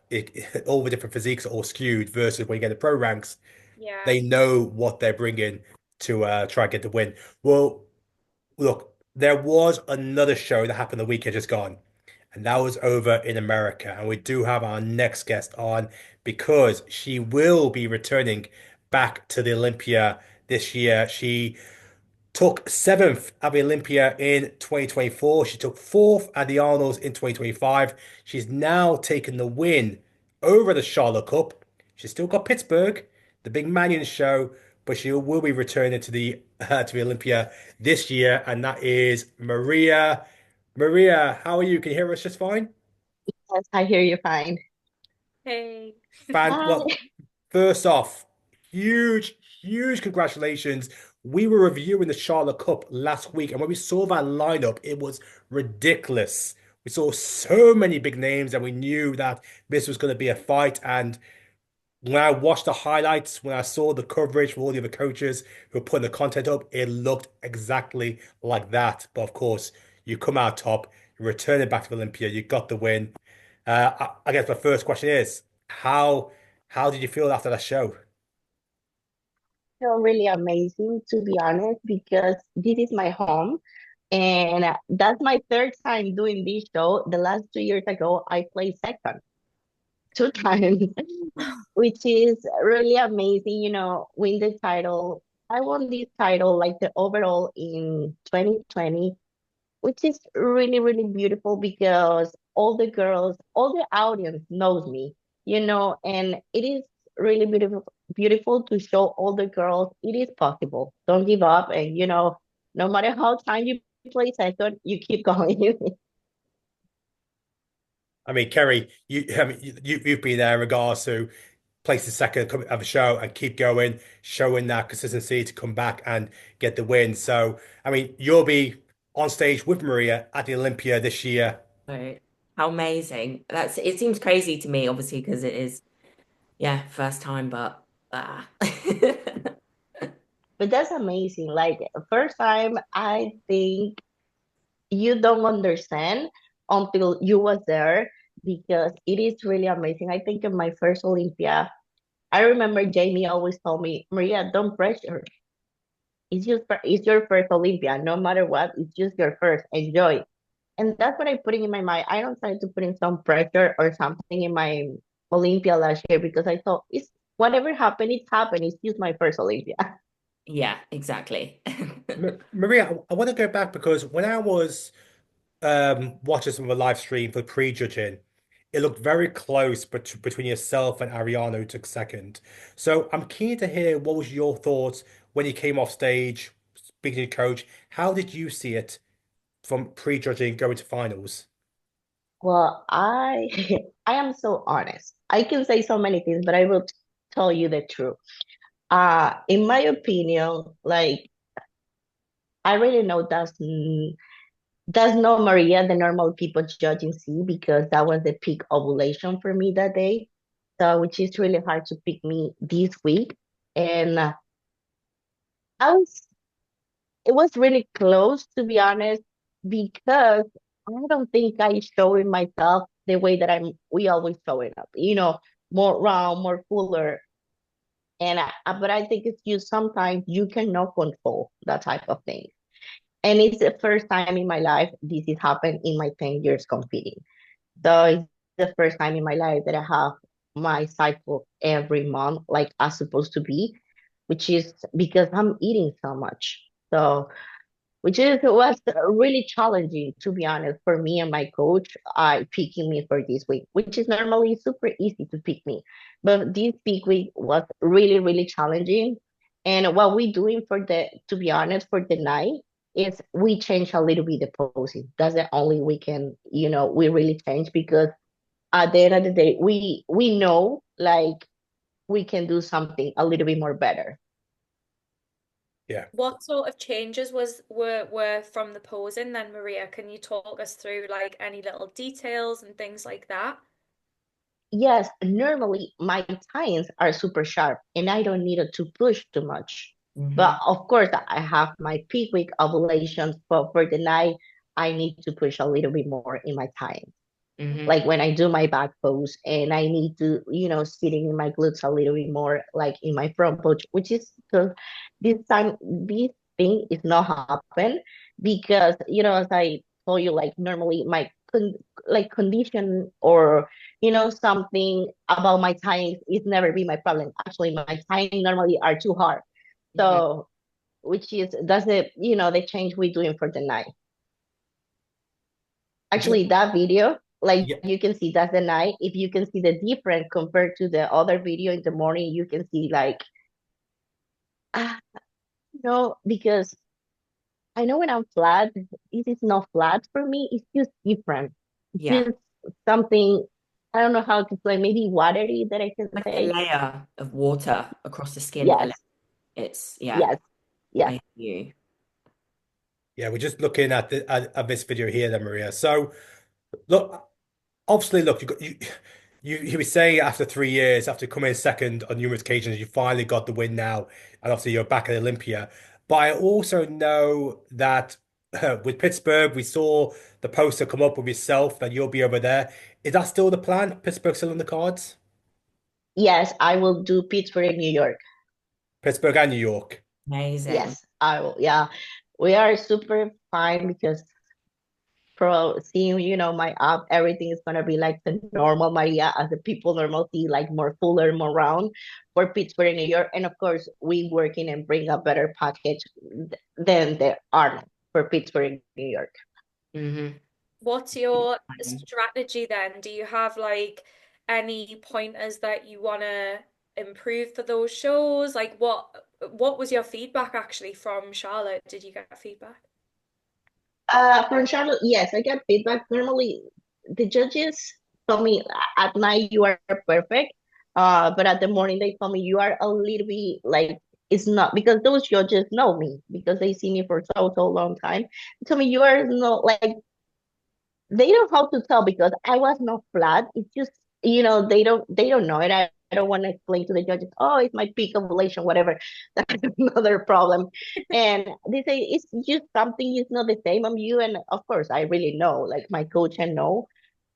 all the different physiques are all skewed versus when you get the pro ranks, Yeah. they know what they're bringing to try and get the win. Well, look, there was another show that happened the weekend just gone, and that was over in America. And we do have our next guest on because she will be returning back to the Olympia this year. She took seventh at the Olympia in 2024. She took fourth at the Arnold's in 2025. She's now taken the win over the Charlotte Cup. She's still got Pittsburgh, the big Manion show, but she will be returning to the Olympia this year, and that is Maria. Maria, how are you? Can you hear us just fine? Yes, I hear you fine. Hey. Well, Hi. first off, huge, huge congratulations. We were reviewing the Charlotte Cup last week, and when we saw that lineup, it was ridiculous. We saw so many big names, and we knew that this was going to be a fight. And when I watched the highlights, when I saw the coverage from all the other coaches who were putting the content up, it looked exactly like that. But of course, you come out top, you return it back to Olympia, you got the win. I guess my first question is, how did you feel after that show? Feel really amazing to be honest because this is my home And that's my third time doing this show. The last 2 years ago, I placed second two times, which is really amazing. Win the title. I won this title like the overall in 2020, which is really, really beautiful because all the girls, all the audience knows me, and it is really beautiful to show all the girls it is possible. Don't give up, and no matter how time you play second, you keep going. I mean, Kerry, you've been there in regards to place the second of a show and keep going, showing that consistency to come back and get the win. So, I mean, you'll be on stage with Maria at the Olympia this year. So how amazing. It seems crazy to me, obviously, because it is, yeah, first time, but But that's amazing. Like first time, I think you don't understand until you was there because it is really amazing. I think in my first Olympia, I remember Jamie always told me, Maria, don't pressure. It's your first Olympia. No matter what, it's just your first. Enjoy. And that's what I put in my mind. I don't try to put in some pressure or something in my Olympia last year because I thought it's whatever happened, it's happened. It's just my first Olympia. yeah, exactly. Maria, I want to go back because when I was watching some of the live stream for pre-judging, it looked very close between yourself and Ariana, who took second. So I'm keen to hear what was your thoughts when you came off stage, speaking to your coach. How did you see it from pre-judging going to finals? Well, I am so honest. I can say so many things, but I will tell you the truth. In my opinion, like I really know that's not Maria, the normal people judging C because that was the peak ovulation for me that day. So which is really hard to pick me this week. And I was it was really close to be honest, because I don't think I showing myself the way that we always showing up, more round, more fuller. And but I think it's just sometimes you cannot control that type of thing. And it's the first time in my life this has happened in my 10 years competing. So it's the first time in my life that I have my cycle every month, like I'm supposed to be, which is because I'm eating so much. So which is was really challenging to be honest for me and my coach picking me for this week, which is normally super easy to pick me, but this big week was really really challenging. And what we doing for the to be honest for the night is we change a little bit the posing. That's the only we can we really change because at the end of the day we know like we can do something a little bit more better. Yeah. What sort of changes were from the posing then, Maria? Can you talk us through like any little details and things like that? Yes, normally my tines are super sharp and I don't need it to push too much. Hmm. But of course, I have my peak week ovulations, but for the night, I need to push a little bit more in my tines. Hmm. Like when I do my back pose and I need to, sitting in my glutes a little bit more, like in my front pose, which is so this time, this thing is not happen because, as I told you, like normally my like condition or, something about my tines is never been my problem. Actually, my tines normally are too hard. Hmm. So, which is, that's the change we're doing for the night. Just Actually, that video, like yeah, you can see that's the night. If you can see the difference compared to the other video in the morning, you can see like, ah, because I know when I'm flat, it is not flat for me. It's just different. It's Yeah, just something, I don't know how to explain, maybe watery that I can like a say. layer of water across the skin. Yes, It's yeah, yes, yes. I hear you. yeah, we're just looking at at this video here then, Maria. So look, obviously, look, you were saying after 3 years, after coming second on numerous occasions, you finally got the win now, and obviously you're back at Olympia. But I also know that with Pittsburgh, we saw the poster come up with yourself that you'll be over there. Is that still the plan? Pittsburgh still on the cards? Yes, I will do Pittsburgh, New York. Pittsburgh and New York. Amazing. Yes, I will. Yeah. we are super fine because pro seeing, my app, everything is gonna be like the normal Maria as the people normally see, like more fuller, more round for Pittsburgh and New York. And of course, we working and bring a better package than the Arnold for Pittsburgh and New York. Hmm. What's your strategy then? Do you have like any pointers that you want to improve for those shows? Like what was your feedback actually from Charlotte? Did you get feedback? From Charlotte, yes, I get feedback. Normally, the judges told me at night you are perfect, but at the morning they told me you are a little bit like it's not because those judges know me because they see me for so long time. They told me you are not like they don't know how to tell because I was not flat. It's just they don't know it. I don't want to explain to the judges, oh, it's my peak ovulation, whatever. That's another problem. And they say it's just something is not the same on you. And of course, I really know, like my coach I know,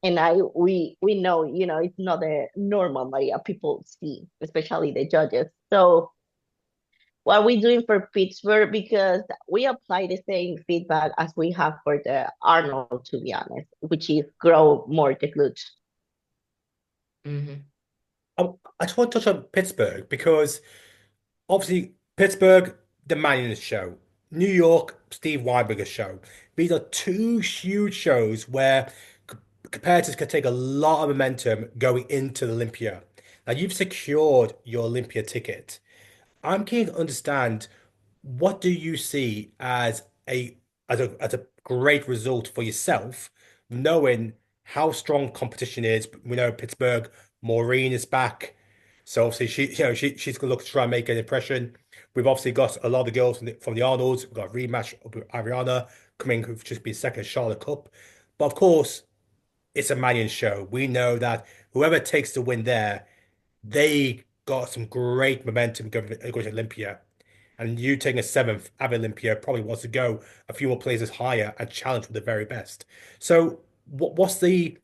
and we know, it's not the normal Maria people see, especially the judges. So what we doing for Pittsburgh because we apply the same feedback as we have for the Arnold, to be honest, which is grow more the glutes. Hmm. I just want to touch on Pittsburgh because obviously Pittsburgh, the Mannion show, New York, Steve Weinberger's show. These are two huge shows where competitors can take a lot of momentum going into the Olympia. Now you've secured your Olympia ticket. I'm keen to understand what do you see as a great result for yourself, knowing how strong competition is. We know Pittsburgh, Maureen is back, so obviously she's gonna look to try and make an impression. We've obviously got a lot of the girls from the Arnolds. We've got a rematch with Ariana coming, who've just been second at Charlotte Cup, but of course it's a Manion show. We know that whoever takes the win there, they got some great momentum going to Olympia. And you taking a seventh at Olympia probably wants to go a few more places higher and challenge for the very best. So what's the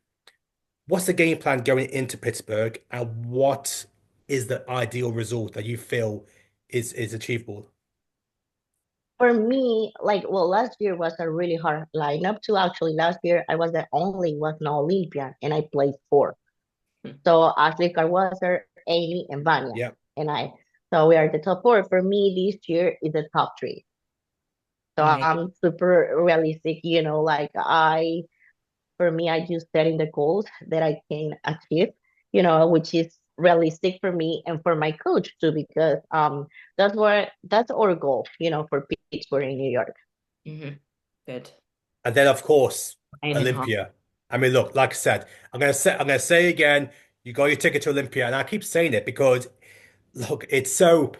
game plan going into Pittsburgh, and what is the ideal result that you feel is achievable? For me, like, well, last year was a really hard lineup too. Actually, last year I was the only was an Olympian and I played four. So Ashley Carwasser, Amy, and Vanya, Yeah. and I. So we are the top four. For me, this year is the top three. So Amazing. I'm super realistic, like for me, I just setting the goals that I can achieve, which is realistic for me and for my coach too, because that's our goal, for Pittsburgh in New York. Hmm. Good. And then of course Aiming high. Olympia. I mean, look, like I said, I'm gonna say again, you got your ticket to Olympia, and I keep saying it because look, it's so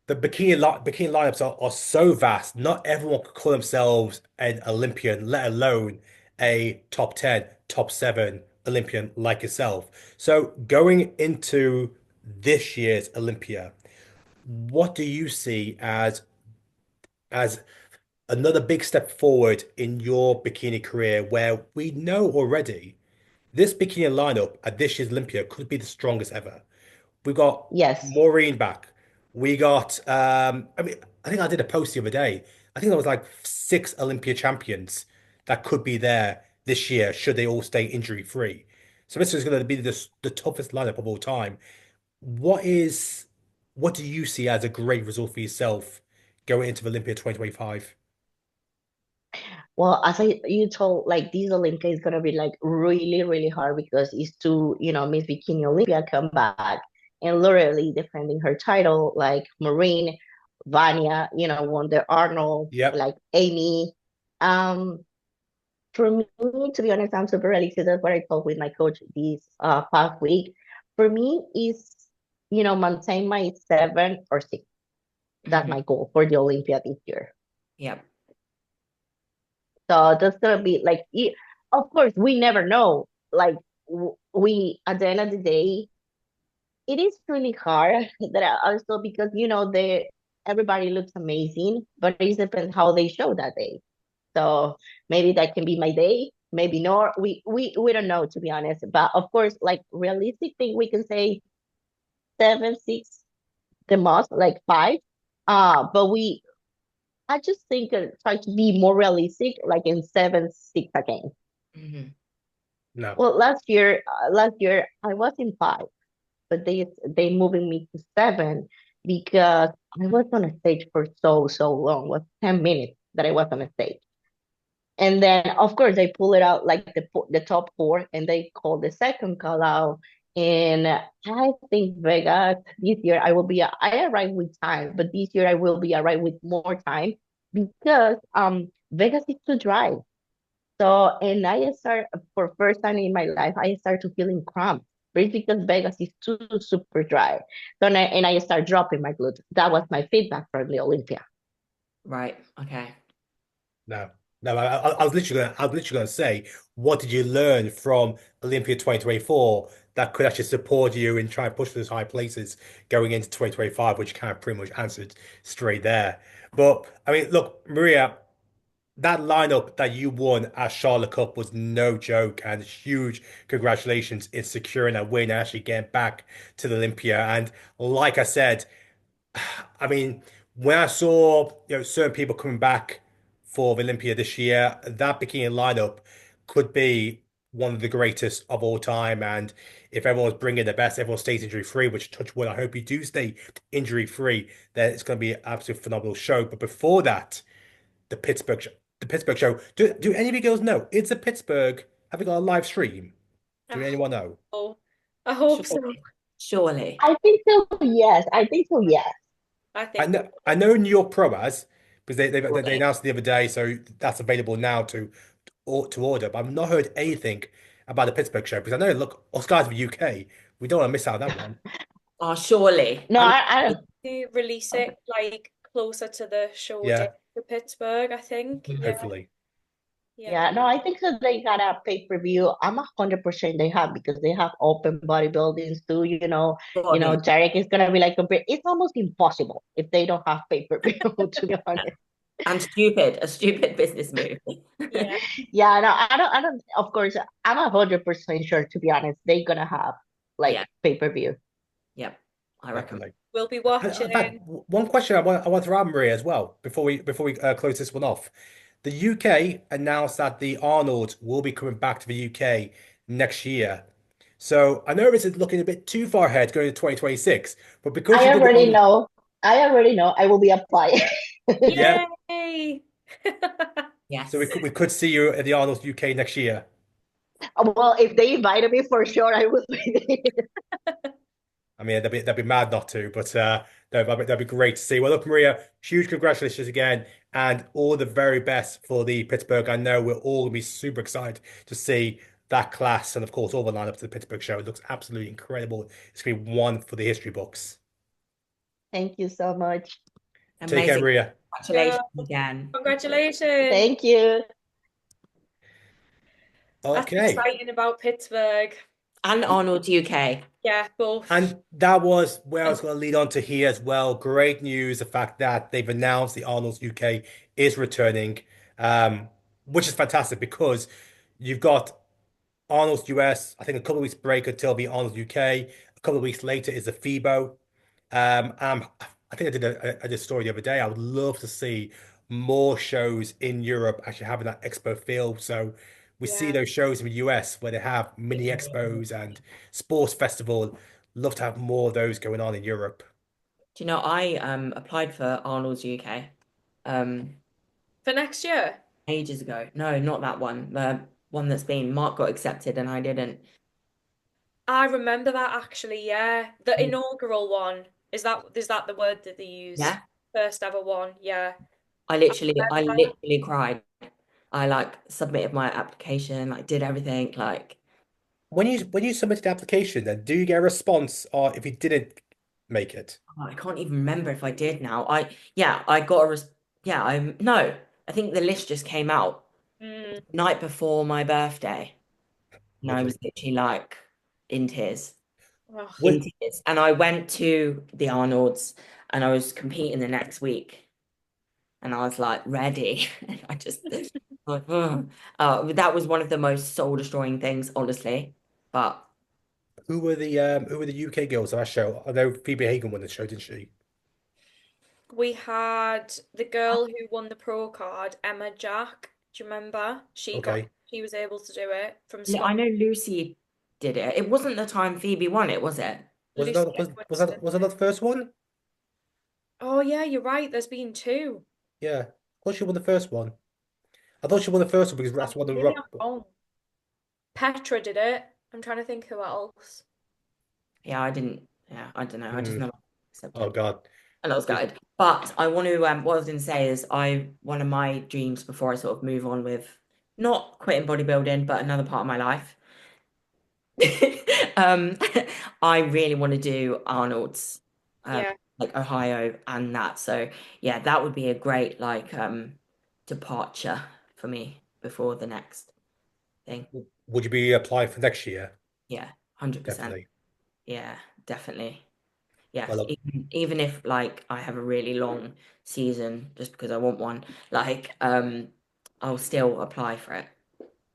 the bikini lineups are so vast. Not everyone could call themselves an Olympian, let alone a top 10, top 7 Olympian like yourself. So going into this year's Olympia, what do you see as another big step forward in your bikini career where we know already this bikini lineup at this year's Olympia could be the strongest ever? We got Yes. Maureen back. We got I mean, I think I did a post the other day. I think there was like 6 Olympia champions that could be there this year should they all stay injury free. So this is going to be the toughest lineup of all time. What is what do you see as a great result for yourself going into Olympia 2025? Well, as you told, like this Olympia is gonna be like really, really hard because it's to, Miss Bikini Olympia come back and literally defending her title, like Marine, Vanya, won the Arnold, Yep. like Amy. Um, for me, to be honest, I'm super realistic. That's what I talked with my coach this past week. For me, is maintain my 7 or 6. That's Hmm. my goal for the Olympia this year. Yep. So that's gonna be like, of course, we never know. Like we, at the end of the day, it is really hard. That also because the everybody looks amazing, but it depends how they show that day. So maybe that can be my day, maybe not. We don't know, to be honest. But of course, like realistic thing, we can say 7, 6, the most like 5. But I just think try to be more realistic, like in 7-6 again. Mhm. No. Well, last year I was in 5, but they moving me to 7 because I was on a stage for so long. It was 10 minutes that I was on a stage. And then, of course, they pull it out like the top four, and they call the second call out. And I think Vegas this year I arrive with time, but this year I will be arrive with more time because Vegas is too dry. So and I start for first time in my life I start to feeling cramped. But it's because Vegas is too super dry. So and I start dropping my glutes. That was my feedback from the Olympia. Right. Okay. No, no. I was literally going to say, what did you learn from Olympia 2024 that could actually support you in trying to push those high places going into 2025, which you kind of pretty much answered straight there. But I mean, look, Maria, that lineup that you won at Charlotte Cup was no joke, and huge congratulations in securing a win and actually getting back to the Olympia. And like I said, I mean, when I saw certain people coming back for the Olympia this year, that bikini lineup could be one of the greatest of all time. And if everyone's bringing their best, everyone stays injury free, which touch wood, I hope you do stay injury free. Then it's going to be an absolute phenomenal show. But before that, the Pittsburgh, the Pittsburgh show. Do any of you girls know? It's a Pittsburgh. Have you got a live stream? Do Ah, anyone know? oh, I hope so. Surely. Surely. I think so, yes. I think so, yes. I I think we know I know New York Pro has because they Surely. announced the other day, so that's available now to order. But I've not heard anything about the Pittsburgh show because I know look, us guys from the UK, we don't want to miss out on that one. Oh, surely. No, I to release it like closer to the show Yeah, date for Pittsburgh, I think. Yeah, hopefully. yeah, yeah, no, I think so. They got a pay-per-view. I'm 100% they have because they have open bodybuildings too. Surely. Jarek is gonna be like it's almost impossible if they don't have pay-per-view. To be honest, And stupid, a stupid business move. yeah. yeah, no, I don't. Of course, I'm 100% sure. To be honest, they're gonna have Yeah. like pay-per-view. Yep. I reckon. Definitely. We'll be In fact, watching. one question I want to ask Maria as well before we close this one off. The UK announced that the Arnold will be coming back to the UK next year. So I know this is looking a bit too far ahead going to 2026, but because I you did the already Arnold, know. I already know. I will be applying. yeah. Yay! So we Yes. could see you at the Arnold UK next year. Well, if they invited me for sure, I will be there. I mean, they'd be mad not to, but that'd be great to see. Well, look, Maria, huge congratulations again, and all the very best for the Pittsburgh. I know we're all gonna be super excited to see that class, and of course, all the lineup to the Pittsburgh show. It looks absolutely incredible. It's gonna be one for the history books. Thank you so much. Take care, Amazing. Maria. Congratulations again. Congratulations. Thank you. That's Okay. exciting about Pittsburgh. And Arnold UK. Yeah, both. And that was where I was going to lead on to here as well. Great news, the fact that they've announced the Arnold's UK is returning, um, which is fantastic because you've got Arnold's US, I think a couple of weeks break until the Arnold's UK. A couple of weeks later is the Fibo. I think I did a story the other day. I would love to see more shows in Europe actually having that expo feel. So we see Yeah. those shows in the US where they have mini expos and sports festival. Love to have more of those going on in Europe. Do you know, I applied for Arnold's UK um For next year. ages ago. No, not that one. The one that's been Mark got accepted and I didn't. I remember that actually, yeah. The inaugural one. Is that the word that they use? Yeah. First ever one, yeah. I I remember that. literally cried. I like submitted my application, like did everything, like When you submit an application, then do you get a response, or if you didn't make it? oh, I can't even remember if I did now. I got a yeah, no, I think the list just came out Mm. night before my birthday. And I was Lovely. literally like in tears, Oh, in Would tears. And I went to the Arnold's and I was competing the next week and I was like ready. And I just like, ugh. That was one of the most soul destroying things, honestly. But who were the UK girls on that show? I know Phoebe Hagen won the show, didn't she? We had the girl who won the pro card, Emma Jack. Do you remember? Okay. She was able to do it from Yeah, I Scotland. know Lucy did it. It wasn't the time Phoebe won it, was it? Was it Lucy not Edmondson. was it not the first one? Oh yeah, you're right. There's been two. Yeah. I thought she won the first one. I thought she won the first one because that's one of the Maybe I'm rock. wrong. Petra did it. I'm trying to think who else. Yeah, I didn't. Yeah, I don't know. I just Mm, never oh accepted. God. And that was good. But I want to, what I was going to say is one of my dreams before I sort of move on with not quitting bodybuilding, but another part of my life. Um, I really want to do Arnold's, um, Yeah. like Ohio and that. So yeah, that would be a great like departure for me before the next thing. Would you be applying for next year? Yeah, 100%. Definitely. Yeah, definitely. Yeah, Well, even if like I have a really long season just because I want one, like I'll still apply for it.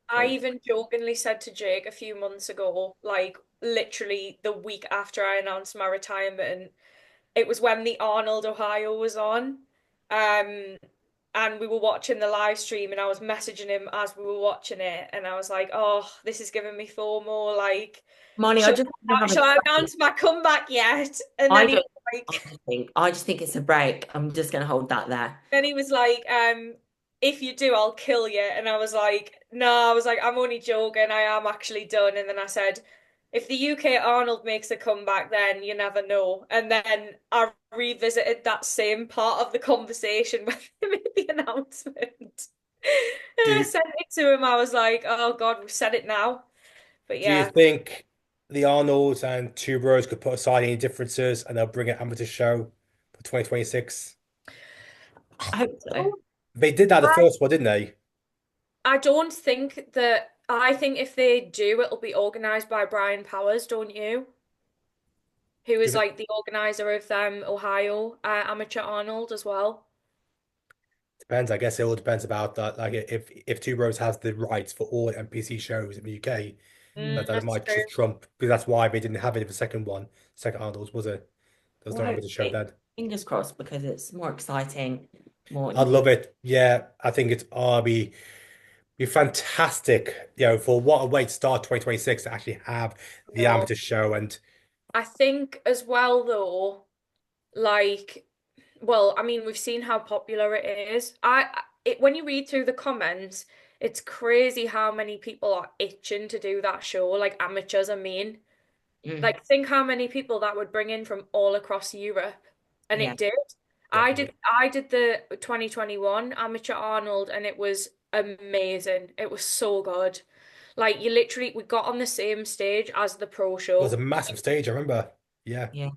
I So even jokingly said to Jake a few months ago, like literally the week after I announced my retirement, it was when the Arnold Ohio was on. Um, and we were watching the live stream and I was messaging him as we were watching it and I was like, oh, this is giving me FOMO, like Marnie, I shall just want to have a shall I break. announce my comeback yet? And I then he don't was like I just think it's a break. I'm just gonna hold that there. then he was like, if you do, I'll kill you. And I was like, no, I was like, I'm only joking, I am actually done. And then I said, if the UK Arnold makes a comeback, then you never know. And then I revisited that same part of the conversation when they made the announcement. And I do sent it to him. I was like, oh God, we've said it now. But do you yeah, think the Arnolds and Two Bros could put aside any differences and they'll bring an amateur show for 2026? I hope so. They did that the I, first one, didn't they? I don't think that, I think if they do, it'll be organized by Brian Powers, don't you? Who Do you is think- like the organizer of Ohio Amateur Arnold as well. Depends. I guess it all depends about that. Like if Two Bros has the rights for all NPC shows in the UK, that That's might true. just trump because that's why they didn't have it in the second one. Second Arnold's was it? There was Well, no amateur show hopefully. then. Fingers crossed because it's more exciting, more I'd new. love it. Yeah, I think it's be fantastic, for what a way to start 2026 to actually have the No. amateur show. And I think as well though, like, well, I mean, we've seen how popular it is. When you read through the comments, it's crazy how many people are itching to do that show, like amateurs, I mean. Mm, Like, think how many people that would bring in from all across Europe. And yeah. it did. definitely, I did the 2021 Amateur Arnold and it was amazing. It was so good. Like you literally we got on the same stage as the pro it was a show. massive stage. I remember. Yeah, Yeah.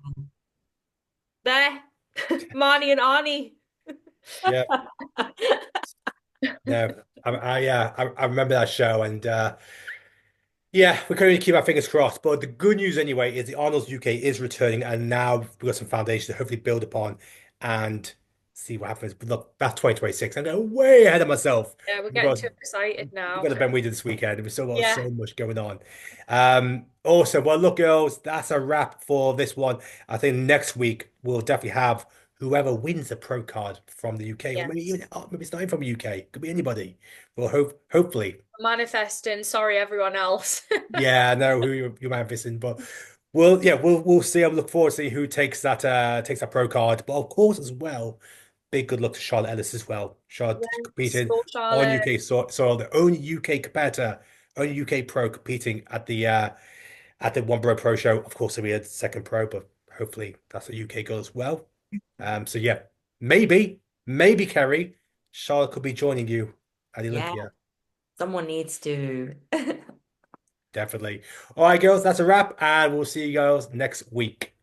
There. Marnie and Arnie. yeah. No, I remember that show, and yeah, we can only keep our fingers crossed. But the good news anyway is the Arnold's UK is returning, and now we've got some foundation to hopefully build upon and see what happens. But look, that's 2026. I'm going way ahead of myself Yeah, we're getting because too excited we've now. got a Ben Weeder this weekend. We've still got Yeah. so much going on. Awesome. Well, look, girls, that's a wrap for this one. I think next week we'll definitely have whoever wins the pro card from the UK, or maybe Yes. even maybe it's not even from the UK. Could be anybody. Well, hopefully. Manifesting, sorry everyone else. Yeah, I know who you might have missing, but we'll see. I look forward to see who takes that pro card. But of course, as well, big good luck to Charlotte Ellis as well. Charlotte Yes, competing go on Charlotte. UK soil, the only UK competitor, only UK pro competing at the One Bro Pro Show. Of course, there'll be a second pro, but hopefully that's a UK girl as well. So yeah, maybe Carrie, Charlotte could be joining you at Yeah. Olympia. Someone needs to. Definitely. All right, girls, that's a wrap, and we'll see you girls next week.